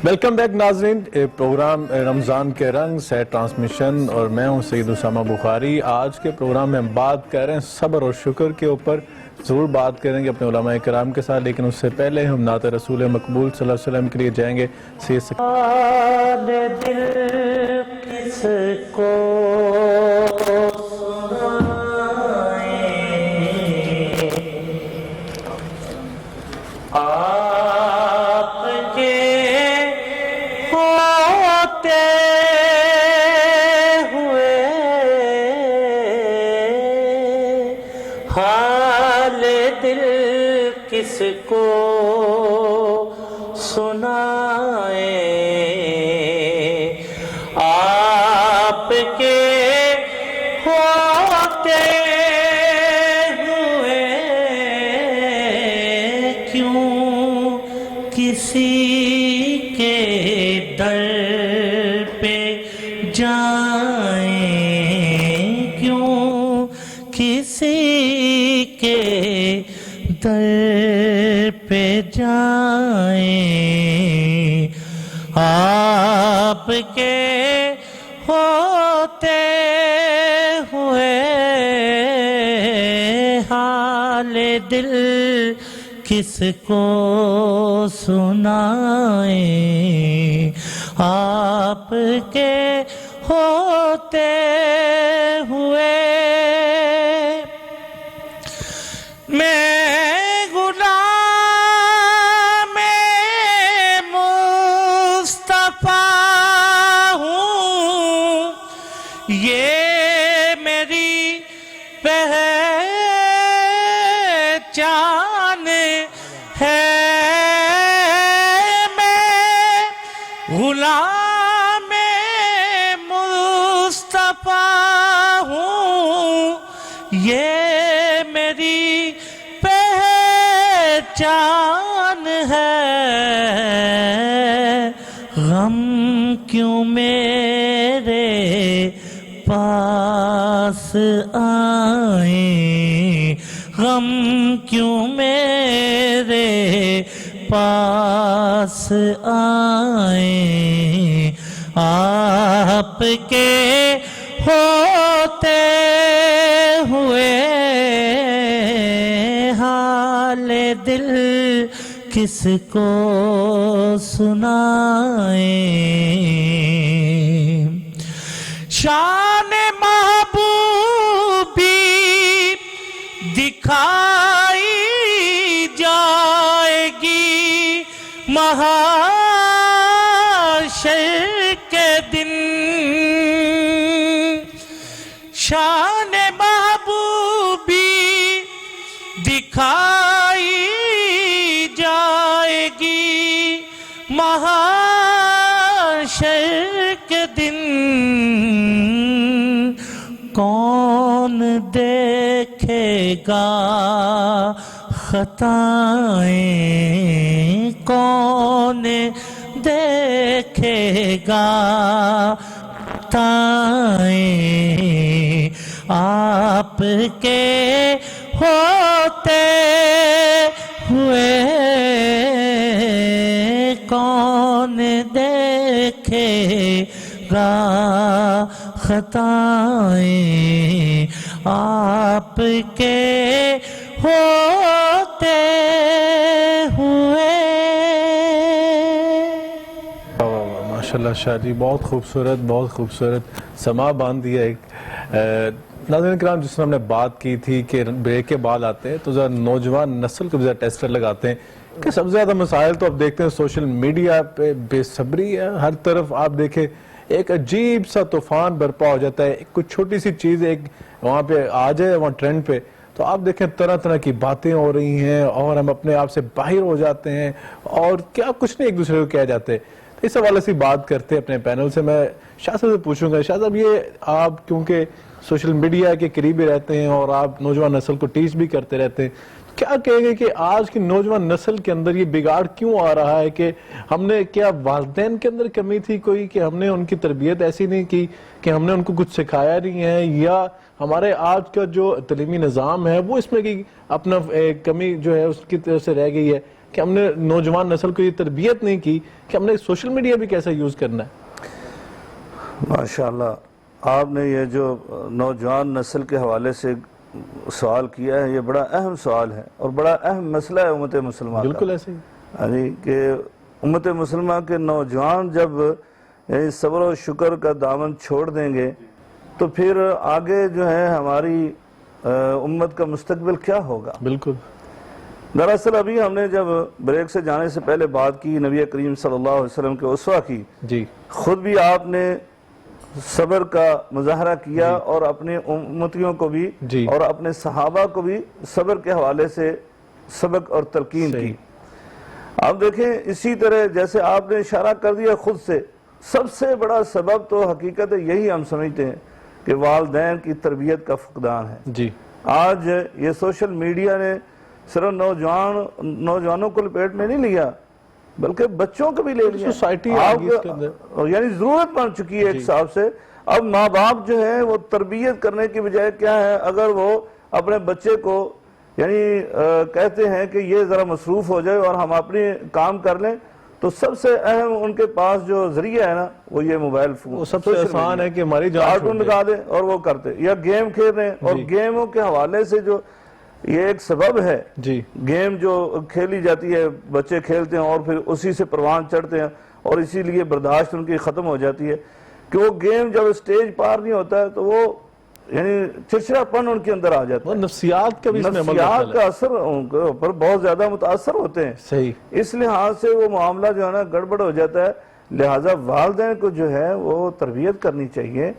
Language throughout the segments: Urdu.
ویلکم بیک ناظرین، پروگرام رمضان کے رنگ سے ٹرانسمیشن اور میں ہوں سید اسامہ بخاری۔ آج کے پروگرام میں ہم بات کر رہے ہیں صبر اور شکر کے اوپر، ضرور بات کریں گے اپنے علماء کرام کے ساتھ، لیکن اس سے پہلے ہم نعت رسول مقبول صلی اللہ علیہ وسلم کے لیے جائیں گے۔ حال دل کس کو آپ کے ہوتے ہوئے، حال دل کس کو سنائے، آپ کے ہوتے ہوئے کیوں کسی کے در پہ جائیں، کیوں کسی کے در پہ جائیں، آپ کے ہوتے ہوئے حال دل کس کو سنائیں، آپ کے ہوتے ہوئے میں یہ میری پہچان ہے، میں غلام مصطفیٰ ہوں، یہ میری پہچان ہے، غم کیوں میرے پاس آئیں، غم کیوں میرے پاس آئیں، آپ کے ہوتے ہوئے حال دل کس کو سنائیں، شان محبوبی دکھائی جائے گی محاشر کے دن، شان محبوبی دکھائی جائے گی محاشر کے دن، کون دیکھے گا خطائیں، کون دیکھے گا خطائیں، آپ کے ہوتے ہوئے کون دیکھے گا خطائیں، آپ کے ہوتے ہوئے۔ ماشاءاللہ شاہ جی، بہت خوبصورت، بہت خوبصورت سما باندھ دیا ایک۔ ناظرین کرام، جس میں ہم نے بات کی تھی کہ بریک کے بعد آتے ہیں تو ذرا نوجوان نسل کو بھی ذرا ٹیسٹر لگاتے ہیں کہ سب سے زیادہ مسائل تو آپ دیکھتے ہیں سوشل میڈیا پہ بے صبری ہے، ہر طرف آپ دیکھیں ایک عجیب سا طوفان برپا ہو جاتا ہے، کوئی چھوٹی سی چیز ایک وہاں پہ آ جائے وہاں ٹرینڈ پہ تو آپ دیکھیں طرح طرح کی باتیں ہو رہی ہیں اور ہم اپنے آپ سے باہر ہو جاتے ہیں اور کیا کچھ نہیں ایک دوسرے کو کہہ جاتے۔ اس حوالے سے بات کرتے ہیں اپنے پینل سے۔ میں شاہ صاحب سے پوچھوں گا، شاہ صاحب یہ آپ کیونکہ سوشل میڈیا کے قریبی رہتے ہیں اور آپ نوجوان نسل کو ٹیچ بھی کرتے رہتے ہیں، کیا کہیں گے کہ آج کی نوجوان نسل کے اندر یہ بگاڑ کیوں آ رہا ہے؟ کہ ہم نے کیا والدین کے اندر کمی تھی کوئی کہ ہم نے ان کی تربیت ایسی نہیں کی کہ ہم نے ان کو کچھ سکھایا نہیں ہے، یا ہمارے آج کا جو تعلیمی نظام ہے وہ اس میں کی اپنا کمی جو ہے اس کی طرف سے رہ گئی ہے؟ کہ ہم نے نوجوان نسل کو یہ تربیت نہیں کی کہ ہم نے سوشل میڈیا بھی کیسا یوز کرنا ہے؟ ماشاءاللہ، آپ نے یہ جو نوجوان نسل کے حوالے سے سوال کیا ہے، یہ بڑا اہم سوال ہے اور بڑا اہم مسئلہ ہے امت مسلمہ کا۔ بالکل ایسے ہی کہ امت مسلمہ کے نوجوان جب صبر و شکر کا دامن چھوڑ دیں گے تو پھر آگے جو ہے ہماری امت کا مستقبل کیا ہوگا؟ بالکل۔ دراصل ابھی ہم نے جب بریک سے جانے سے پہلے بات کی نبی کریم صلی اللہ علیہ وسلم کے اسوہ کی، جی، خود بھی آپ نے صبر کا مظاہرہ کیا اور اپنے امتیوں کو بھی جی، اور اپنے صحابہ کو بھی صبر کے حوالے سے سبق اور تلقین کی۔ آپ دیکھیں اسی طرح جیسے آپ نے اشارہ کر دیا خود سے، سب سے بڑا سبب تو حقیقت یہی ہم سمجھتے ہیں کہ والدین کی تربیت کا فقدان ہے۔ جی، آج یہ سوشل میڈیا نے صرف نوجوانوں کو لپیٹ میں نہیں لیا بلکہ بچوں کو بھی لے لیا، سوسائٹی یعنی ضرورت بن چکی ہے ایک حساب سے۔ اب ماں باپ جو ہیں وہ تربیت کرنے کی بجائے کیا ہے، اگر وہ اپنے بچے کو یعنی کہتے ہیں کہ یہ ذرا مصروف ہو جائے اور ہم اپنے کام کر لیں، تو سب سے اہم ان کے پاس جو ذریعہ ہے نا وہ یہ موبائل فون، وہ سب سے آسان ہے کہ ہماری جان کارٹون لگا دیں اور وہ کرتے، یا گیم کھیل رہے ہیں اور گیموں کے حوالے سے جو یہ ایک سبب ہے، جی، گیم جو کھیلی جاتی ہے بچے کھیلتے ہیں اور پھر اسی سے پروان چڑھتے ہیں اور اسی لیے برداشت ان کی ختم ہو جاتی ہے کہ وہ گیم جب سٹیج پار نہیں ہوتا ہے تو وہ یعنی چڑچڑا پن ان کے اندر آ جاتا وہ ہے، نفسیات کا بھی اس میں عمل نفسیات کا اثر ان کے اوپر بہت زیادہ متاثر ہوتے ہیں۔ صحیح، اس لحاظ سے وہ معاملہ جو ہے نا گڑبڑ ہو جاتا ہے، لہٰذا والدین کو جو ہے وہ تربیت کرنی چاہیے۔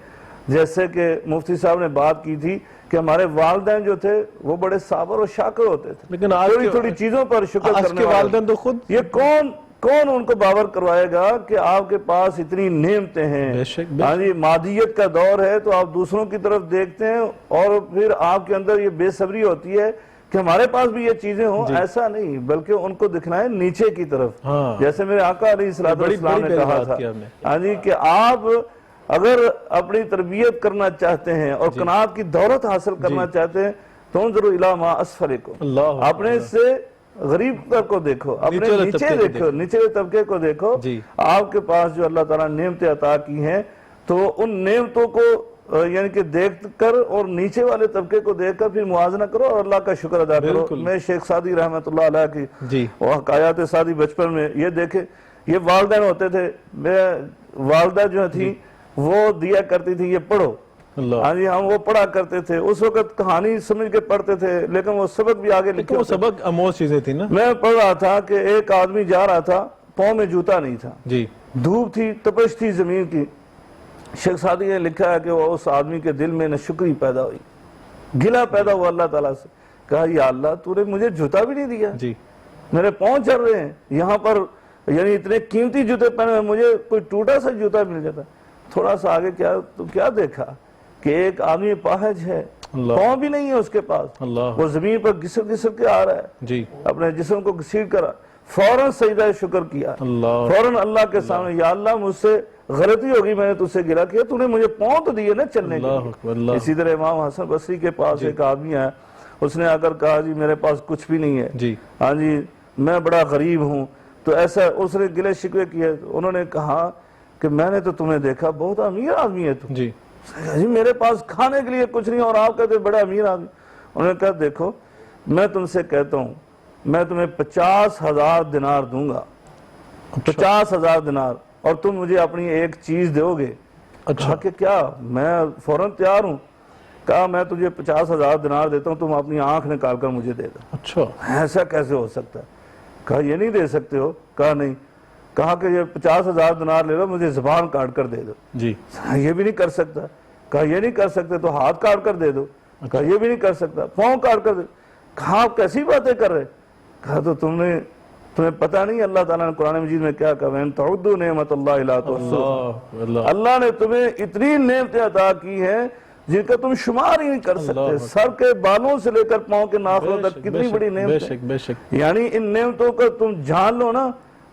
جیسے کہ مفتی صاحب نے بات کی تھی کہ ہمارے والدین جو تھے وہ بڑے صابر و شاکر ہوتے تھے، لیکن آج تھوڑی تھوڑی چیزوں پر شکر آج کرنے کے والے۔ والدین تو خود یہ کون ان کو باور کروائے گا کہ آپ کے پاس اتنی نعمتیں ہیں؟ بے شک، ہاں جی، مادیت کا دور ہے تو آپ دوسروں کی طرف دیکھتے ہیں اور پھر آپ کے اندر یہ بے صبری ہوتی ہے کہ ہمارے پاس بھی یہ چیزیں ہوں۔ ایسا نہیں، بلکہ ان کو دکھنا ہے نیچے کی طرف، جیسے میرے آقا علیہ السلام نے کہا تھا ہاں جی کہ آپ اگر اپنی تربیت کرنا چاہتے ہیں اور قناعت کی دولت حاصل کرنا چاہتے ہیں تو انظروا الی ما اسفلکم، اپنے سے غریب تر کو دیکھو، اپنے نیچے دیکھو، نیچے طبقے کو دیکھو۔ آپ کے پاس جو اللہ تعالیٰ نے نعمتیں عطا کی ہیں تو ان نعمتوں کو یعنی کہ دیکھ کر اور نیچے والے طبقے کو دیکھ کر پھر موازنہ کرو اور اللہ کا شکر ادا کرو۔ میں شیخ سعدی رحمت اللہ علیہ کی حکایات سعدی بچپن میں یہ دیکھے، یہ والدین ہوتے تھے، والدہ جو تھی وہ دیا کرتی تھی یہ پڑھو، ہاں جی ہم وہ پڑھا کرتے تھے، اس وقت کہانی سمجھ کے پڑھتے تھے لیکن وہ سبق بھی آگے لکھے وہ سبق اموز چیزیں تھی نا۔ میں پڑھ رہا تھا کہ ایک آدمی جا رہا تھا، پاؤں میں جوتا نہیں تھا، جی، دھوپ تھی، تپش تھی زمین کی۔ شیخ سعدی نے لکھا ہے کہ وہ اس آدمی کے دل میں ناشکری پیدا ہوئی، گلہ پیدا ہوا اللہ تعالیٰ سے، کہا یا اللہ تو نے مجھے جوتا بھی نہیں دیا، جی، میرے پاؤں چل رہے ہیں یہاں پر، یعنی اتنے قیمتی جوتے پہنے ہوئے، مجھے کوئی ٹوٹا سا جوتا مل جاتا۔ تھوڑا سا آگے کیا دیکھا کہ ایک آدمی پاہج ہے، پاؤں بھی نہیں ہے اس کے پاس، وہ زمین پر گھسر کے آ رہا ہے، جی، اپنے جسم کو گھسیٹ کر فوراً سجدہ شکر کیا، فوراً اللہ کے سامنے، یا اللہ مجھ سے غلطی ہوگی، میں نے تجھ سے گلا کیا، تو نے مجھے پاؤں تو دیے نا چلنے کے لیے۔ اسی طرح امام حسن بصری کے پاس ایک آدمی ہے، اس نے اگر کہا جی میرے پاس کچھ بھی نہیں ہے، ہاں جی میں بڑا غریب ہوں، تو ایسا اس نے گلے شکوے کیے، انہوں نے کہا کہ میں نے تو تمہیں دیکھا بہت امیر آدمی ہے تم، جی میرے پاس کھانے کے لیے کچھ نہیں اور آپ کہتے بڑا امیر آدمی۔ انہوں نے کہا دیکھو میں تم سے کہتا ہوں میں تمہیں 50,000 دینار دوں گا، 50,000 دینار، اور تم مجھے اپنی ایک چیز دو گے۔ کہا کہ کیا؟ میں فوراً تیار ہوں۔ کہا میں تجھے 50,000 دینار دیتا ہوں، تم اپنی آنکھ نکال کر مجھے دے دو۔ اچھا، ایسا کیسے ہو سکتا ہے؟ کہا یہ نہیں دے سکتے ہو؟ کہا نہیں۔ کہا کہ یہ 50,000 دینار لے لو، مجھے زبان کاٹ کر دے دو۔ جی، یہ بھی نہیں کر سکتا۔ کہا یہ نہیں کر سکتے تو ہاتھ کاٹ کر دے دو۔ کہا یہ بھی نہیں کر سکتا، پاؤں کاٹ کر دے۔ کہا آپ کیسی باتیں کر رہے؟ کہا تو تمہیں پتہ نہیں اللہ تعالیٰ نے قرآن مجید میں کیا کہا، وَإِن تَعُدُّوا نِعْمَتَ اللَّهِ لَا تُحْصُوهَا، اللہ نے تمہیں اتنی نعمتیں عطا کی ہیں جن کا تم شمار ہی نہیں کر سکتے، سر کے بالوں سے لے کر پاؤں کے ناخنوں تک کتنی بڑی نعمتیں، یعنی ان نعمتوں کا تم جان لو نا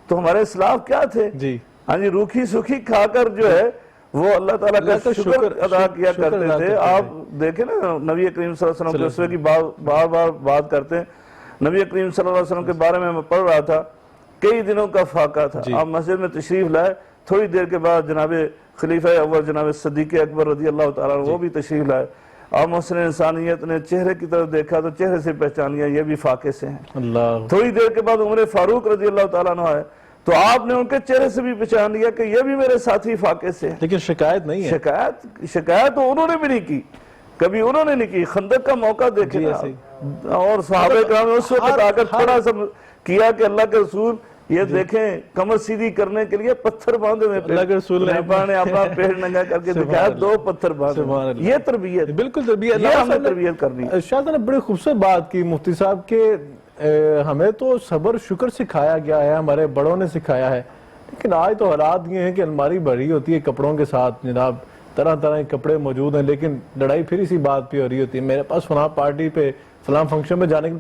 تو ہمارے اسلاف کیا تھے، ہاں جی روکھی سوکھی کھا کر جو ہے وہ اللہ تعالیٰ کا شکر ادا کیا کرتے تھے۔ آپ دیکھیں نا نبی کریم صلی اللہ علیہ وسلم کے اسوے کی بار بار بات کرتے ہیں، نبی کریم صلی اللہ علیہ وسلم کے بارے میں پڑھ رہا تھا، کئی دنوں کا فاقہ تھا، آپ مسجد میں تشریف لائے، تھوڑی دیر کے بعد جناب خلیفہ اول جناب صدیق اکبر رضی اللہ تعالیٰ عنہ وہ بھی تشریف لائے، آپ محسن انسانیت نے چہرے کی طرف دیکھا تو چہرے سے پہچان لیا یہ بھی فاقے سے ہیں۔ اللہ، تھوڑی دیر کے بعد عمر فاروق رضی اللہ تعالیٰ عنہ آئے تو آپ نے ان کے چہرے سے بھی پہچان لیا کہ یہ بھی میرے ساتھی فاقے سے ہیں۔ لیکن شکایت نہیں ہے، شکایت تو انہوں نے بھی نہیں کی، کبھی انہوں نے نہیں کی۔ خندق کا موقع دیکھیں اور صحابہ کرام نے اس وقت آ کر تھوڑا سا کیا کہ اللہ کے رسول یہ دیکھیں کمر سیدھی کرنے کے لیے پتھر باندھے ہوئے، اللہ کے رسول نے اپنا پیڑ ننگا کر کے دکھایا، 2 پتھر باندھے، یہ تربیت، بالکل تربیت، یہ ہمیں تربیت کرنی ہے۔ شاہ صاحب نے بڑی خوبصورت بات کی مفتی صاحب کہ ہمیں تو صبر شکر سکھایا گیا ہے، ہمارے بڑوں نے سکھایا ہے، لیکن آج تو حالات یہ ہیں کہ الماری بھری ہوتی ہے کپڑوں کے ساتھ، جناب طرح طرح کے کپڑے موجود ہیں، لیکن لڑائی پھر اسی بات پہ ہو رہی ہوتی ہے، میرے پاس فلاں پارٹی پہ فلاں فنکشن میں جانے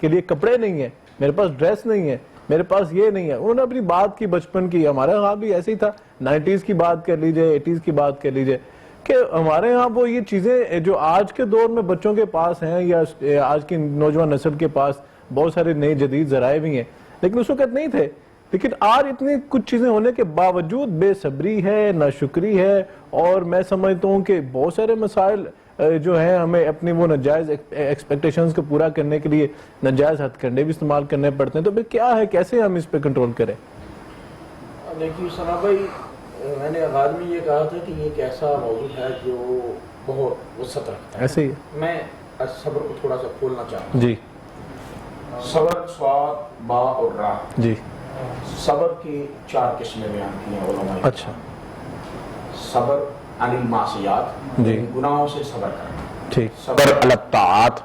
کے لیے کپڑے نہیں ہیں، میرے پاس ڈریس نہیں ہے، میرے پاس یہ نہیں ہے۔ انہوں نے اپنی بات کی بچپن کی، ہمارے ہاں بھی ایسے ہی تھا، 90s کی بات کر لیجئے، 80s کی بات کر لیجئے، کہ ہمارے ہاں وہ یہ چیزیں جو آج کے دور میں بچوں کے پاس ہیں یا آج کی نوجوان نسل کے پاس بہت سارے نئے جدید ذرائع بھی ہیں، لیکن اس وقت نہیں تھے۔ لیکن آج اتنی کچھ چیزیں ہونے کے باوجود بے صبری ہے، ناشکری ہے، اور میں سمجھتا ہوں کہ بہت سارے مسائل جو ہیں ہمیں اپنی وہ ناجائز ایکسپیکٹیشنز کو پورا کرنے کے لیے ناجائز ہتھ کنڈے بھی استعمال کرنے پڑتے ہیں، تو پھر کیا ہے، کیسے ہم اس پہ کنٹرول کریں؟ دیکھیے ثنا بھائی، میں نے آغاز میں یہ کہا تھا کہ یہ ایک ایسا موضوع ہے جو بہت وسعت رکھتا ہے، ایسے ہی میں صبر کو تھوڑا سا کھولنا چاہتا ہوں۔ جی صبر، صاد، با اور را، جی، صبر کی 4 قسمیں بیان کی ہیں علماء۔ اچھا، صبر عن المعصیات، جی، گناہوں سے صبر کرنا۔ ٹھیک، صبر علی الطاعات،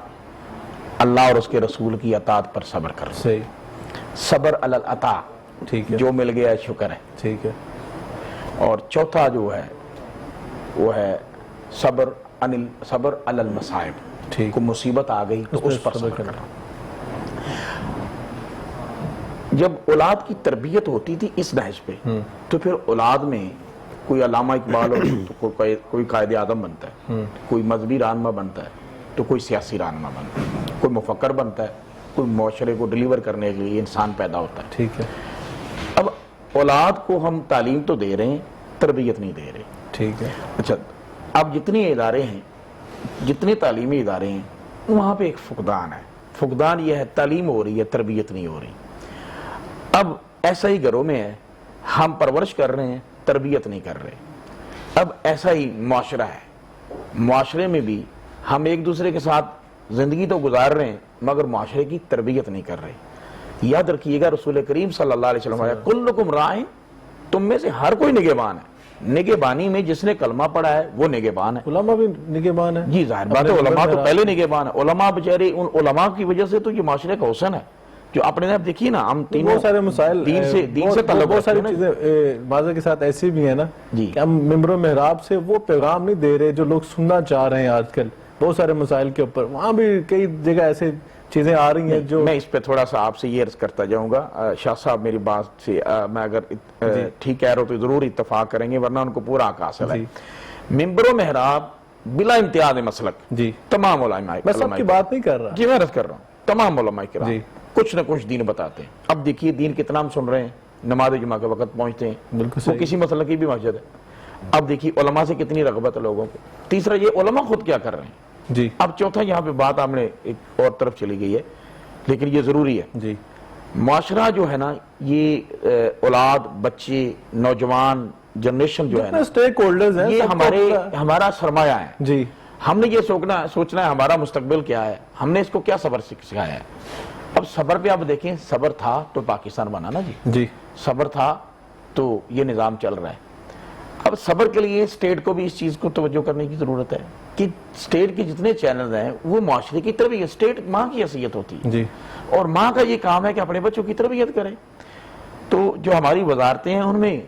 اللہ اور اس کے رسول کی اطاعت پر صبر کرنا۔ صحیح، صبر علی العطا، ٹھیک ہے، جو مل گیا شکر ہے۔ ٹھیک ہے، اور چوتھا جو ہے وہ ہے صبر علی المصائب، ٹھیک، کوئی مصیبت آ گئی تو اس پر صبر کرنا۔ جب اولاد کی تربیت ہوتی تھی اس نہج پہ تو پھر اولاد میں کوئی علامہ اقبال ہو تو کوئی قائد اعظم بنتا ہے، کوئی مذہبی رہنما بنتا ہے تو کوئی سیاسی رہنما بنتا ہے، کوئی مفکر بنتا ہے، کوئی معاشرے کو ڈیلیور کرنے کے لیے انسان پیدا ہوتا ہے۔ ٹھیک ہے، اب اولاد کو ہم تعلیم تو دے رہے ہیں، تربیت نہیں دے رہے۔ ٹھیک ہے، اچھا، اب جتنے ادارے ہیں، جتنے تعلیمی ادارے ہیں، وہاں پہ ایک فقدان ہے۔ فقدان یہ ہے تعلیم ہو رہی ہے، تربیت نہیں ہو رہی۔ اب ایسا ہی گھروں میں ہے، ہم پرورش کر رہے ہیں، تربیت نہیں کر رہے۔ اب ایسا ہی معاشرہ ہے، معاشرے میں بھی ہم ایک دوسرے کے ساتھ زندگی تو گزار رہے ہیں مگر معاشرے کی تربیت نہیں کر رہے۔ یاد رکھیے گا رسول کریم صلی اللہ علیہ وسلم کلکم راعٍ، تم میں سے ہر کوئی نگہبان ہے۔ نگہبانی میں جس نے کلمہ پڑھا ہے وہ نگہبان ہے۔ علماء بھی نگہبان ہے، جی ظاہر بات ہے، علماء تو پہلے نگہبان ہے۔ علماء بچارے، ان علماء کی وجہ سے تو یہ معاشرے کا حسن ہے، جو اپنے آپ دیکھیے نا، ہم تینوں بہت سارے مسائل دین سے تعلق بہت ساری رکھتے ہیں چیزیں واضح کے ساتھ ایسی بھی ہیں نا جی، کہ ہم ممبر و محراب سے وہ پیغام نہیں دے رہے جو لوگ سننا چاہ رہے ہیں آج کل بہت سارے مسائل کے اوپر۔ وہاں بھی کئی جگہ ایسے چیزیں آ رہی ہیں جو میں اس پہ تھوڑا سا آپ سے یہ عرض کرتا جاؤں گا۔ شاہ صاحب میری بات سے میں اگر ٹھیک کہہ رہا ہوں تو ضرور اتفاق کریں گے، ورنہ ان کو پورا حق حاصل ہے۔ ممبر و محراب بلا امتیاز مسلک جی، تمام علماء، میں سب کی بات نہیں کر رہا، جی میں عرض کر رہا ہوں، تمام علماء کرام جی، کچھ نہ کچھ دین بتاتے ہیں۔ اب دیکھیے دین کتنا ہم سن رہے ہیں، نماز جمعہ کے وقت پہنچتے ہیں، بالکل وہ صحیح، کسی مسئلہ کی بھی مسجد ہے۔ اب دیکھیے علماء سے کتنی رغبت ہے لوگوں کو۔ تیسرا یہ علماء خود کیا کر رہے ہیں۔ جی، اب چوتھا یہاں پہ بات آپ نے ایک اور طرف چلی گئی ہے لیکن یہ ضروری ہے۔ جی، معاشرہ جو ہے نا، یہ اولاد، بچے، نوجوان جنریشن جو ہے نا، اسٹیک ہولڈرز ہیں، یہ سب کو ہمارا سرمایہ ہے۔ جی، ہم نے یہ سوچنا ہے ہمارا مستقبل کیا ہے، ہم نے اس کو کیا صبر سکھایا ہے۔ اب صبر پہ آپ دیکھیں، صبر تھا تو پاکستان بنا نا جی، جی، صبر تھا تو یہ نظام چل رہا ہے۔ اب صبر کے لیے اسٹیٹ کو بھی اس چیز کو توجہ کرنے کی ضرورت ہے کہ اسٹیٹ کے جتنے چینلز ہیں وہ معاشرے کی تربیت، اسٹیٹ ماں کی حیثیت ہوتی ہے، جی، اور ماں کا یہ کام ہے کہ اپنے بچوں کی تربیت کرے۔ تو جو ہماری وزارتیں ہیں ان میں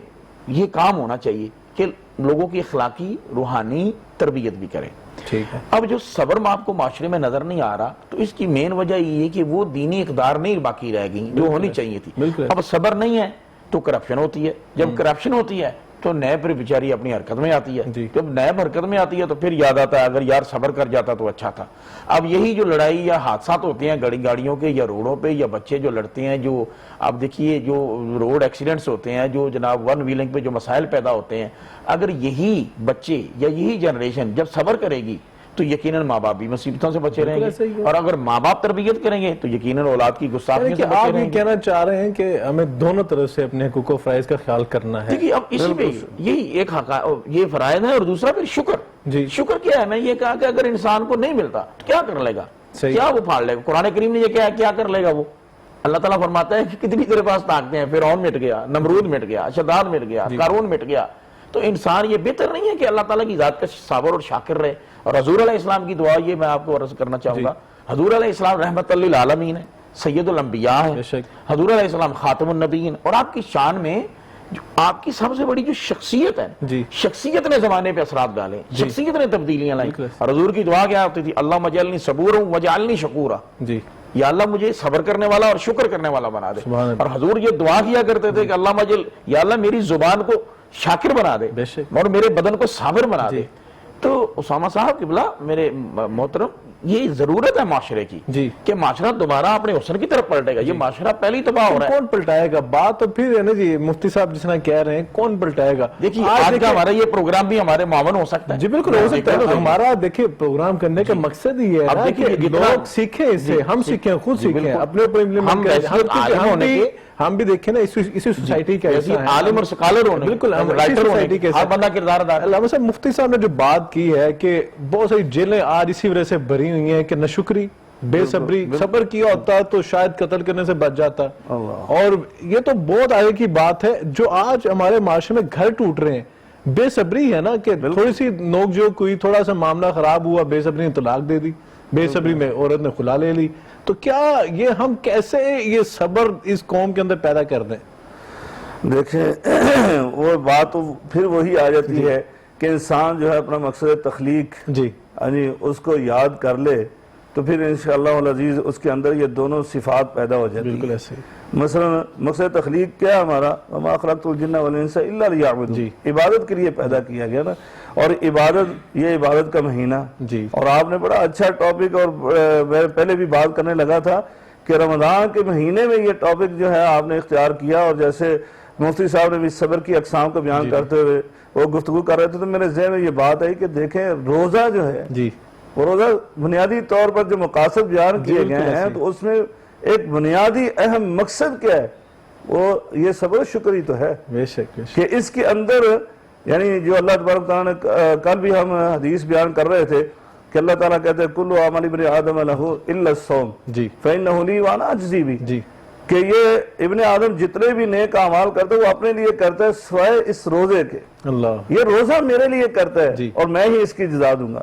یہ کام ہونا چاہیے کہ لوگوں کی اخلاقی روحانی تربیت بھی کرے۔ ٹھیک ہے، اب جو صبر آپ کو معاشرے میں نظر نہیں آ رہا تو اس کی مین وجہ یہ ہے کہ وہ دینی اقدار نہیں باقی رہ گئی جو ہونی چاہیے تھی۔ بالکل، اب صبر نہیں ہے تو کرپشن ہوتی ہے، جب کرپشن ہوتی ہے تو نیب پھر بیچاری اپنی حرکت میں آتی ہے. جی. جب نیب حرکت میں آتی ہے تو پھر یاد آتا ہے اگر یار صبر کر جاتا تو اچھا تھا. اب یہی جو لڑائی یا حادثات ہوتے ہیں گاڑیوں کے یا روڈوں پہ یا بچے جو لڑتے ہیں, جو آپ دیکھیے جو روڈ ایکسیڈنٹس ہوتے ہیں, جو جناب ون ویلنگ پہ جو مسائل پیدا ہوتے ہیں, اگر یہی بچے یا یہی جنریشن جب صبر کرے گی تو یقیناً ماں باپ بھی مصیبتوں سے بچے رہیں گے, اور اگر ماں باپ تربیت کریں گے تو یقیناً اولاد کی گستاخی سے بچے آپ رہیں یہ گے. کہنا چاہ رہے ہیں کہ ہمیں دونوں طرف سے اپنے حقوق و فرائض کا خیال کرنا ہے. دیکھیے اب اسی پہ یہی ایک یہ فرائض ہے, اور دوسرا پھر شکر. جی. شکر کیا ہے, میں یہ کہا کہ اگر انسان کو نہیں ملتا تو کیا کر لے گا, کیا وہ پھاڑ لے گا. قرآن کریم نے یہ کہا کیا کر لے گا وہ. اللہ تعالیٰ فرماتا ہے کہ کتنی تیرے پاس طاقتیں ہیں, فرعون مٹ گیا, نمرود مٹ گیا, شداد مٹ گیا, قارون مٹ گیا. تو انسان یہ بہتر نہیں ہے کہ اللہ تعالیٰ کی ذات کا صابر اور شاکر رہے. اور حضور علیہ السلام کی دعا یہ میں آپ کو عرض کرنا چاہوں گا, حضور علیہ السلام رحمت للعالمین ہے, سید الانبیاء ہے, حضور علیہ السلام خاتم النبیین, اور آپ کی شان میں جو آپ کی سب سے بڑی جو شخصیت ہے, شخصیت نے زمانے پہ اثرات ڈالے, شخصیت نے تبدیلیاں لائیں. اور حضور کی دعا کیا ہوتی تھی, اللہم اجعلنی صبورا واجعلنی شکورا. یا اللہ مجھے صبر کرنے والا اور شکر کرنے والا بنا دے. اور حضور یہ دعا کیا کرتے تھے کہ اللہم اجعل, یا اللہ میری زبان کو شاکر بنا دے اور میرے بدن کو صابر بنا دے. تو اسامہ صاحب قبلہ میرے محترم, یہ ضرورت ہے معاشرے کی کہ معاشرہ دوبارہ اپنے حسن کی طرف پلٹے گا. یہ معاشرہ پہلے ہی تباہ ہو رہا ہے. کون پلٹائے گا بات تو پھر ہے نا جی, مفتی صاحب جس طرح کہہ رہے ہیں کون پلٹائے گا. دیکھیے آج کا ہمارا یہ پروگرام بھی ہمارے معاون ہو سکتا ہے. جی بالکل ہو سکتا ہے. ہمارا دیکھیے پروگرام کرنے کا مقصد ہی ہے کہ لوگ سیکھیں اس سے, ہم سیکھیں, خود سیکھیں, اپنے اوپر امپلیمنٹ کریں. ہم بھی دیکھیں نا اسی سوسائٹی کا ایسا ہے, عالم اور سکالر ہونے, بالکل ہم رائٹر ہونے کے ہر بندہ کردار ادا. علامہ صاحب مفتی صاحب نے جو بات کی ہے کہ بہت ساری جیلیں آج اسی وجہ سے بھری ہوئی ہیں کہ ناشکری, بے صبری, صبر کیا ہوتا تو شاید قتل کرنے سے بچ جاتا. اور یہ تو بہت آگے کی بات ہے. جو آج ہمارے معاشرے میں گھر ٹوٹ رہے ہیں, بے صبری ہے نا, کہ تھوڑی سی نوک جو کوئی تھوڑا سا معاملہ خراب ہوا, بے صبری نے طلاق دے دی, بے صبری میں عورت نے خلا لے لی. تو کیا یہ ہم کیسے یہ صبر اس قوم کے اندر پیدا کر دیں؟ دیکھیں وہ بات تو پھر وہی آ جاتی ہے کہ انسان جو ہے اپنا مقصد تخلیق یعنی اس کو یاد کر لے تو پھر انشاءاللہ العزیز اس کے اندر یہ دونوں صفات پیدا ہو جاتی ہیں. بالکل ایسے مثلا مقصد تخلیق کیا ہے ہمارا, وما خلقت الجن والانس الا لیعبدون, عبادت کے لیے پیدا کیا گیا نا. اور عبادت, یہ عبادت کا مہینہ, اور آپ نے بڑا اچھا ٹاپک, اور میں پہلے بھی بات کرنے لگا تھا کہ رمضان کے مہینے میں یہ ٹاپک جو ہے آپ نے اختیار کیا. اور جیسے مفتی صاحب نے بھی صبر کی اقسام کو بیان کرتے ہوئے وہ گفتگو کر رہے تھے تو میرے ذہن میں یہ بات آئی کہ دیکھیں روزہ جو ہے, وہ روزہ بنیادی طور پر جو مقاصد بیان کیے گئے ہیں تو اس میں ایک بنیادی اہم مقصد کیا ہے, وہ یہ صبر و شکر ہی تو ہے. کہ اس کے اندر یعنی جو اللہ تبارک تعالیٰ نے, کل بھی ہم حدیث بیان کر رہے تھے کہ اللہ تعالیٰ کہتے ہیں کل عمل ابن آدم لہ الا الصوم فإنہ لی وانا اجزی بھی, کہ یہ ابن آدم جتنے بھی نیک اعمال کرتے وہ اپنے لیے کرتا ہے سوائے اس روزے کے. یہ روزہ میرے لیے کرتا ہے اور میں ہی اس کی جزا دوں گا.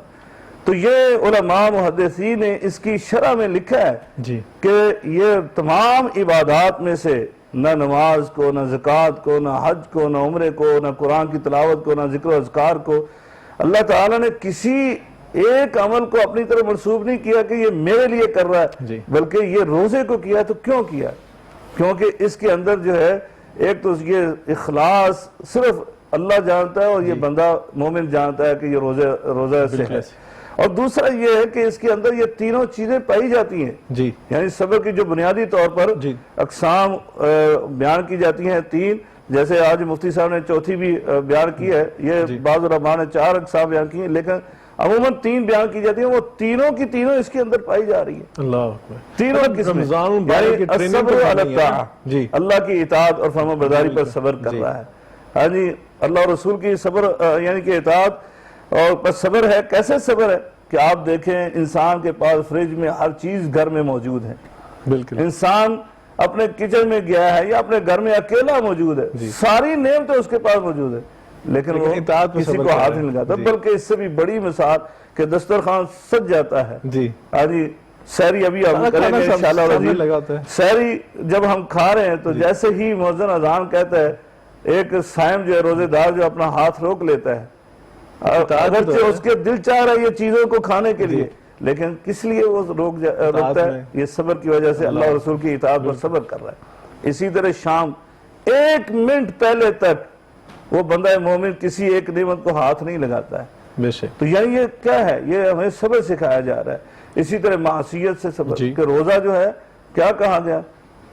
تو یہ علماء محدثین نے اس کی شرح میں لکھا ہے کہ یہ تمام عبادات میں سے نہ نماز کو, نہ زکوٰۃ کو, نہ حج کو, نہ عمرے کو, نہ قرآن کی تلاوت کو, نہ ذکر و اذکار کو, اللہ تعالیٰ نے کسی ایک عمل کو اپنی طرف منسوب نہیں کیا کہ یہ میرے لیے کر رہا ہے, بلکہ یہ روزے کو کیا. تو کیوں کیا؟ کیونکہ اس کے اندر جو ہے ایک تو یہ اخلاص صرف اللہ جانتا ہے اور یہ بندہ مومن جانتا ہے کہ یہ روزہ سے ہے. اور دوسرا یہ ہے کہ اس کے اندر یہ تینوں چیزیں پائی جاتی ہیں. یعنی صبر کی جو بنیادی طور پر اقسام بیان کی جاتی ہیں تین, جیسے آج مفتی صاحب نے چوتھی بھی بیان کی ہے, یہ بعض علماء نے 4 اقسام بیان کی ہیں لیکن عموماً 3 بیان کی جاتی ہیں, وہ تینوں کی تینوں اس کے اندر پائی جا رہی ہیں. تینوں قسمیں, الصبر علی الطاعہ, اللہ کی اطاعت اور فرمانبرداری پر صبر کر رہا ہے. ہاں جی, اللہ اور رسول کی صبر یعنی کہ اطاعت اور بس صبر ہے. کیسے صبر ہے کہ آپ دیکھیں انسان کے پاس فریج میں ہر چیز گھر میں موجود ہے, انسان اپنے کچن میں گیا ہے یا اپنے گھر میں اکیلا موجود ہے, ساری نعمتیں اس کے پاس موجود ہے, لیکن وہ کسی کو ہاتھ نہیں لگاتا. بلکہ اس سے بھی بڑی مثال کہ دسترخوان سج جاتا ہے. ہاں جی, سحری ابھی ہم کریں گے انشاءاللہ. سحری جب ہم کھا رہے ہیں تو جیسے ہی مؤذن اذان کہتا ہے, ایک صائم جو ہے روزے دار جو اپنا ہاتھ روک لیتا ہے, اگرچہ اس کے دل چاہ رہا ہے یہ چیزوں کو کھانے کے لیے, لیکن کس لیے وہ روکتا ہے؟ یہ صبر کی وجہ سے اللہ اور رسول کی اطاعت پر صبر کر رہا ہے. اسی طرح شام 1 منٹ پہلے تک وہ بندہ مومن کسی ایک نعمت کو ہاتھ نہیں لگاتا ہے. بے شک. تو یعنی یہ کیا ہے؟ یہ ہمیں صبر سکھایا جا رہا ہے. اسی طرح معصیت سے صبر کہ روزہ جو ہے کیا کہا گیا؟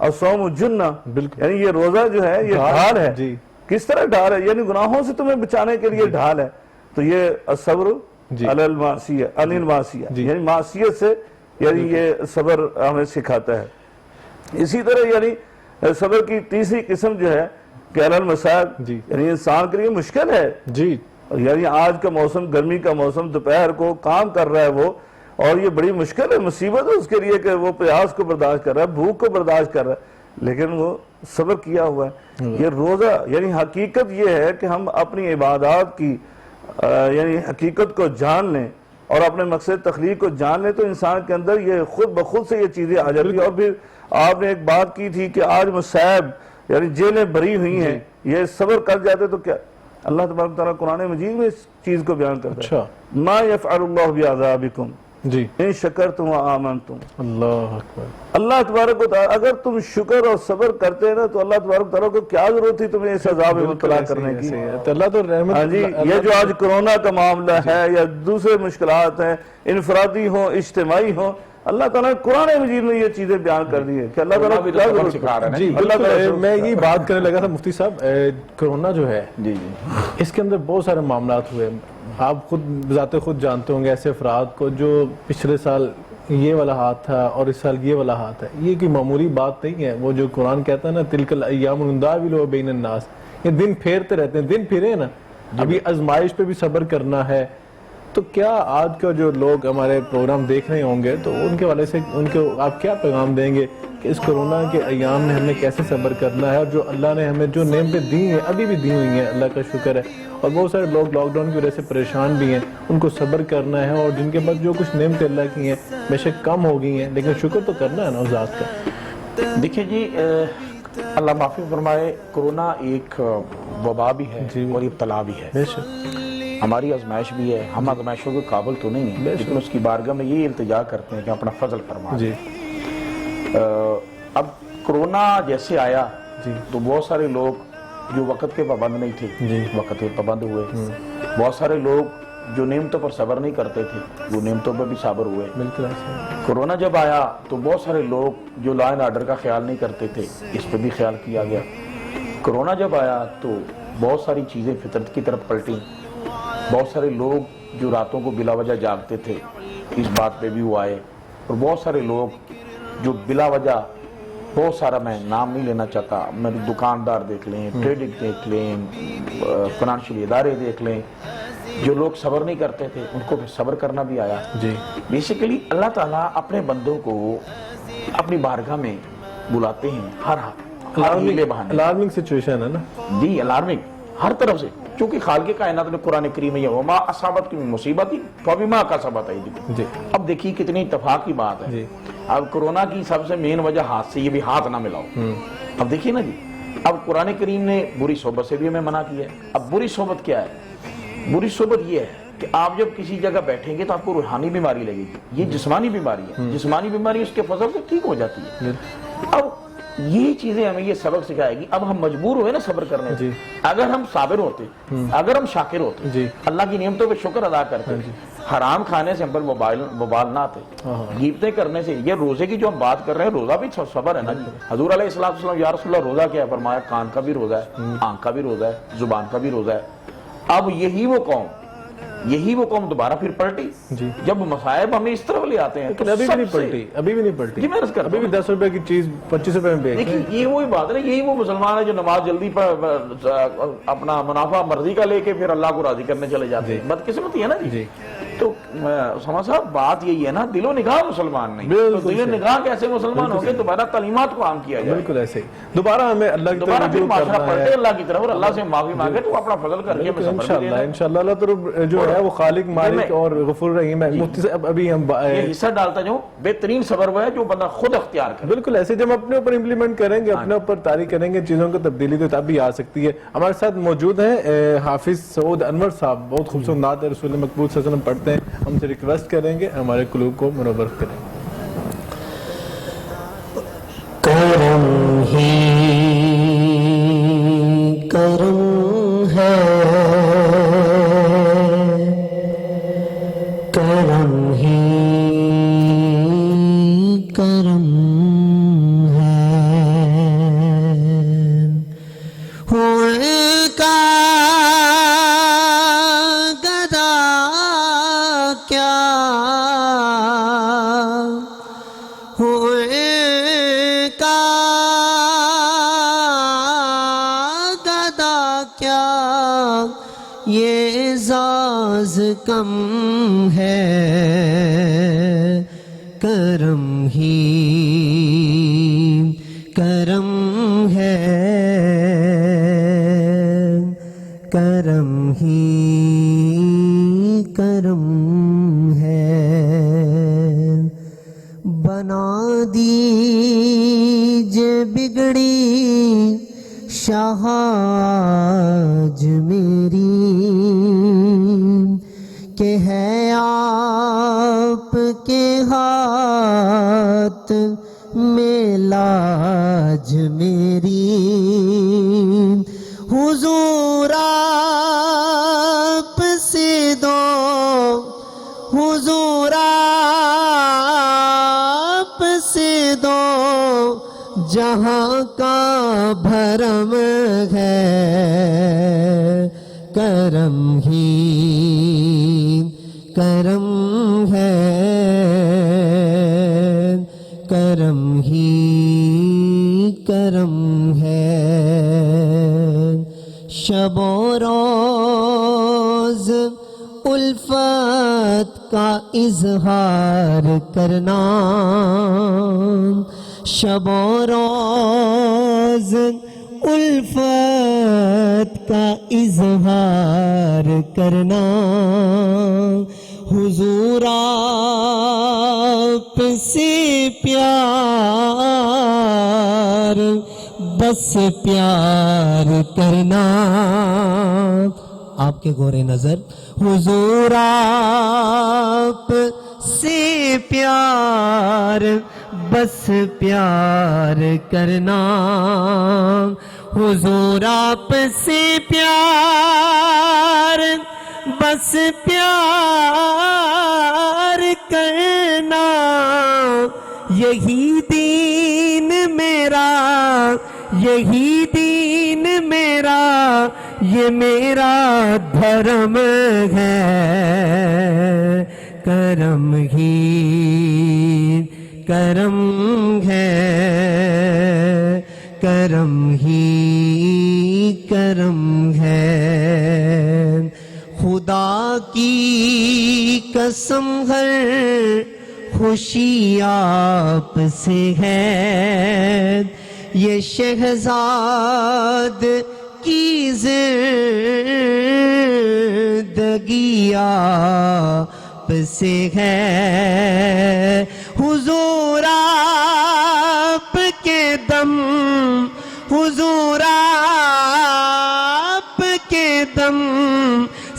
الصوم جنہ. بالکل. یعنی یہ روزہ جو ہے یہ ڈھال ہے. جی. کس طرح ڈھال ہے؟ یعنی گناہوں سے تمہیں بچانے کے لیے ڈھال ہے. تو یہ الصبر علی المعصیہ عن المعصیہ یعنی معصیت سے یعنی یہ صبر ہمیں سکھاتا ہے. اسی طرح یعنی صبر کی تیسری قسم جو ہے کہ علی المصائب یعنی انسان کے لیے مشکل ہے. جی. یعنی آج کا موسم گرمی کا موسم دوپہر کو کام کر رہا ہے وہ اور یہ بڑی مشکل ہے مصیبت ہے اس کے لیے کہ وہ پیاس کو برداشت کر رہا ہے بھوک کو برداشت کر رہا ہے لیکن وہ صبر کیا ہوا ہے. یہ روزہ یعنی حقیقت یہ ہے کہ ہم اپنی عبادات کی یعنی حقیقت کو جان لیں اور اپنے مقصد تخلیق کو جان لیں تو انسان کے اندر یہ خود بخود سے یہ چیزیں آ جاتی ہیں. اور پھر آپ نے ایک بات کی تھی کہ آج مصائب یعنی جیلیں بری ہوئی ہیں یہ صبر کر جاتے تو کیا اللہ تبارک تعالیٰ قرآن مجید میں اس چیز کو بیان کرتا ہے. ما یفعل اللہ بعذابکم جی ان شکرتم و آمنتم. اللہ اکبر. اللہ تبارک و تعالیٰ اگر تم شکر اور صبر کرتے نا تو اللہ تبارک و تعالیٰ کو کیا ضرورت تھی تمہیں اس عذاب میں مبتلا کرنے کی. اللہ تو رحمت. جی یہ جو آج کرونا کا معاملہ ہے یا دوسرے مشکلات ہیں انفرادی ہوں اجتماعی ہوں اللہ تعالیٰ نے قرآن مجید میں یہ چیزیں بیان کر دی ہے کہ اللہ تعالیٰ کیا ضرورت ہے. جی بالکل. میں یہی بات کرنے لگا تھا مفتی صاحب کرونا جو ہے اس کے اندر بہت سارے معاملات ہوئے. آپ خود بذات خود جانتے ہوں گے ایسے افراد کو جو پچھلے سال یہ والا ہاتھ تھا اور اس سال یہ والا ہاتھ ہے. یہ کوئی معمولی بات نہیں ہے. وہ جو قرآن کہتا ہے نا تلک الایام نداولها بین الناس یہ دن پھیرتے رہتے ہیں. دن پھرے نا ابھی آزمائش پہ بھی صبر کرنا ہے. تو کیا آج کا جو لوگ ہمارے پروگرام دیکھ رہے ہوں گے تو ان کے والے سے ان کو آپ کیا پیغام دیں گے کہ اس کرونا کے ایام میں ہمیں کیسے صبر کرنا ہے اور جو اللہ نے ہمیں جو نعمتیں دی ہیں ابھی بھی دی ہوئی ہیں اللہ کا شکر ہے اور بہت سارے لوگ لاک ڈاؤن کی وجہ سے پریشان بھی ہیں ان کو صبر کرنا ہے اور جن کے پاس جو کچھ نعمتیں اللہ کی ہیں بے شک کم ہو گئی ہیں لیکن شکر تو کرنا ہے نا اس ذات کا. دیکھیں جی اللہ معافی فرمائے کرونا ایک وبا بھی ہے اور ابتلا بھی ہے. بے شک ہماری آزمائش بھی ہے. ہم آزمائشوں کے قابل تو نہیں ہیں لیکن اس کی بارگاہ میں یہ التجا کرتے ہیں کہ اپنا فضل فرما. جی اب کرونا جیسے آیا تو بہت سارے لوگ جو وقت کے پابند نہیں تھے وقت کے پابند ہوئے. بہت سارے لوگ جو نعمتوں پر صبر نہیں کرتے تھے وہ نعمتوں پر بھی صبر ہوئے. بالکل. کرونا جب آیا تو بہت سارے لوگ جو لا اینڈ آرڈر کا خیال نہیں کرتے تھے اس پہ بھی خیال کیا گیا. کرونا جب آیا تو بہت ساری چیزیں فطرت کی طرف پلٹیں. بہت سارے لوگ جو راتوں کو بلا وجہ جاگتے تھے اس بات پہ بھی وہ آئے اور بہت سارے لوگ جو بلا وجہ بہت سارا میں نام نہیں لینا چاہتا میرے دکاندار دیکھ لیں ٹریڈنگ دیکھ لیں فائنانشیل ادارے دیکھ لیں جو لوگ صبر نہیں کرتے تھے ان کو پھر صبر کرنا بھی آیا. جی بیسیکلی اللہ تعالیٰ اپنے بندوں کو اپنی بارگاہ میں بلاتے ہیں ہر ہیلے بہانے. الارمنگ سچویشن ہے نا. جی الارمنگ ہر طرف سے چونکہ خالق کائنات نے قرآن کریم میں وما اصابت کی مصیبت ہی فبما کسبت ایدیکم. جی اب دیکھیے کتنی اتفاق کی بات ہے. اب کرونا کی سب سے مین وجہ ہاتھ سے یہ بھی ہاتھ نہ ملاؤ. اب دیکھیے نا جی اب قرآن کریم نے بری صحبت سے بھی ہمیں منع کیا ہے. اب بری صحبت کیا ہے؟ بری صحبت یہ ہے کہ آپ جب کسی جگہ بیٹھیں گے تو آپ کو روحانی بیماری لگے گی. یہ جسمانی بیماری ہے. جسمانی بیماری اس کے فضل سے ٹھیک ہو جاتی ہے. اب یہ چیزیں ہمیں یہ سبق سکھائے گی. اب ہم مجبور ہوئے نا صبر کرنے سے. اگر ہم صابر ہوتے اگر ہم شاکر ہوتے اللہ کی نعمتوں پہ شکر ادا کرتے حرام کھانے سے ہم پر وبال نہ آتے. غیبتیں کرنے سے یہ روزے کی جو ہم بات کر رہے ہیں روزہ بھی صبر ہے نا جی. حضور علیہ السلام یا رسول اللہ روزہ کیا ہے فرمایا کان کا بھی روزہ ہے آنکھ کا بھی روزہ ہے زبان کا بھی روزہ ہے. اب یہی وہ قوم دوبارہ پھر پلٹی جب مصائب ہمیں اس طرح لے آتے ہیں. ابھی بھی نہیں پلٹی. جی میں عرض کرتا ہوں ابھی بھی 10 روپے کی چیز 25 روپے میں بیچ. دیکھیں یہ وہی بات ہے یہی وہ مسلمان ہے جو نماز جلدی پر اپنا منافع مرضی کا لے کے پھر اللہ کو راضی کرنے چلے جاتے ہیں. بدقسمتی ہے نا جی. تو سما صاحب بات یہی ہے نا دل و نگاہ مسلمان نہیں. تو دل و نگاہ کیسے مسلمان ہو گئے دوبارہ تعلیمات کو عام کیا جائے. بالکل ایسے ہی دوبارہ ہمیں اللہ کی طرف رجوع کرنا ہے. پلٹے اللہ کی طرف اور اللہ سے معافی مانگے تو اپنا فضل کر کے انشاءاللہ اللہ تو جو ہے وہ خالق مالک اور غفور رحیم ہے. مفتی صاحب ابھی ہم یہ حصہ ڈالتا جو بہترین صبر وہ ہے جو بندہ خود اختیار کرے. بالکل ایسے جب اپنے اوپر امپلیمنٹ کریں گے اپنے اوپر طاری کریں گے چیزوں کو تبدیلی تو تب بھی آ سکتی ہے. ہمارے ساتھ موجود ہیں حافظ سعود انور صاحب. بہت خوبصورت نعت رسول مقبول صلی اللہ علیہ وسلم پڑھتے ہیں. ہم سے ریکویسٹ کریں گے ہمارے قلوب کو منور کریں. کرم ہی کرم ہے کم ہے کرم ہی کرم ہے کرم ہی کرم ہے بنا دیجے بگڑی شاہ آج میری کہ ہے آپ کے ہاتھ میں لاج میری حضور آپ سے دو حضور آپ سے دو جہاں کا بھرم ہے کرم ہی کرم ہے کرم ہی کرم ہے شب و روز الفت کا اظہار کرنا شب و روز الفت کا اظہار کرنا حضور آپ سے پیار بس پیار کرنا آپ کے گورے نظر حضور آپ سے پیار بس پیار کرنا حضور آپ سے پیار بس پیار کرنا یہی دین میرا یہی دین میرا یہ میرا دھرم ہے کرم ہی کرم ہے کرم ہی کرم ہے خدا کی قسم ہر خوشی آپ سے ہے یہ شہزاد کی زندگی آپ سے ہے حضور آپ کے دم حضور آپ کے دم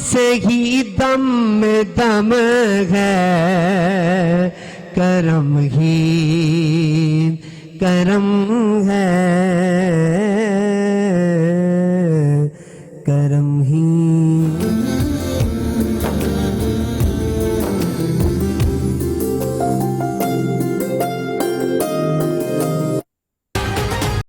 سے ہی دم میں دم ہے کرم ہی کرم ہے